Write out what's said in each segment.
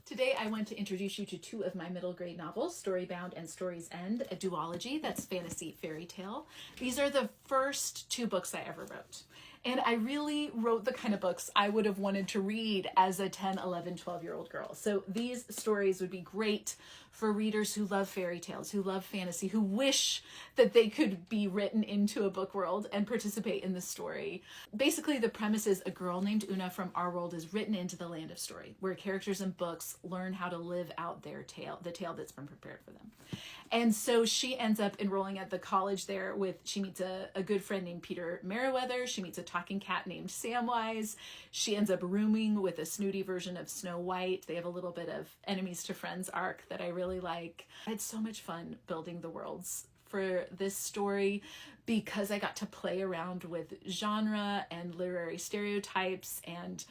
Today I want to introduce you to two of my middle grade novels, Storybound and Story's End, a duology that's fantasy fairy tale. These are the first two books I ever wrote. And I really wrote the kind of books I would have wanted to read as a 10, 11, 12-year-old girl. So these stories would be great for readers who love fairy tales, who love fantasy, who wish that they could be written into a book world and participate in the story. Basically, the premise is a girl named Una from our world is written into the land of story, where characters in books learn how to live out their tale, the tale that's been prepared for them. And so she ends up enrolling at the college there she meets a good friend named Peter Merriweather. She meets a talking cat named Samwise. She ends up rooming with a snooty version of Snow White. They have a little bit of enemies to friends arc that I really like. I had so much fun building the worlds for this story because I got to play around with genre and literary stereotypes, and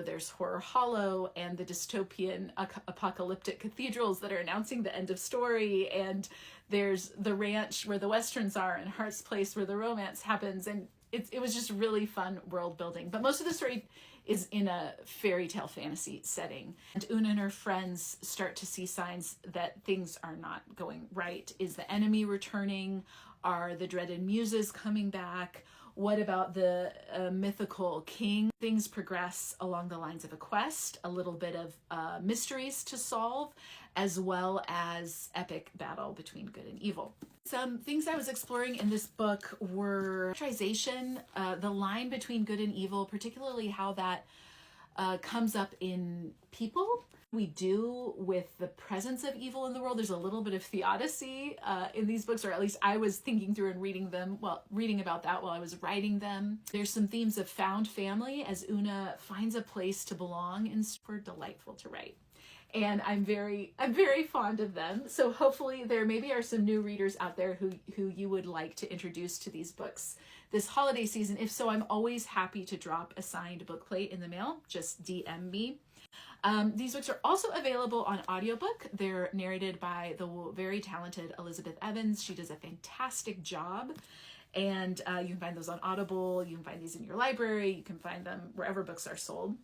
there's Horror Hollow and the dystopian apocalyptic cathedrals that are announcing the end of story, and there's the ranch where the westerns are and Heart's Place where the romance happens, and it was just really fun world building. But most of the story is in a fairy tale fantasy setting. And Una and her friends start to see signs that things are not going right. Is the enemy returning? Are the dreaded muses coming back? What about the mythical king? Things progress along the lines of a quest, a little bit of mysteries to solve, as well as epic battle between good and evil. Some things I was exploring in this book were characterization, the line between good and evil, particularly how that comes up in people. We do with the presence of evil in the world. There's a little bit of theodicy in these books, or at least I was thinking through and reading about that while I was writing them. There's some themes of found family as Una finds a place to belong, and super delightful to write. And I'm very fond of them. So hopefully there maybe are some new readers out there who you would like to introduce to these books this holiday season. If so, I'm always happy to drop a signed book plate in the mail. Just DM me. These books are also available on audiobook. They're narrated by the very talented Elizabeth Evans. She does a fantastic job. And you can find those on Audible. You can find these in your library. You can find them wherever books are sold.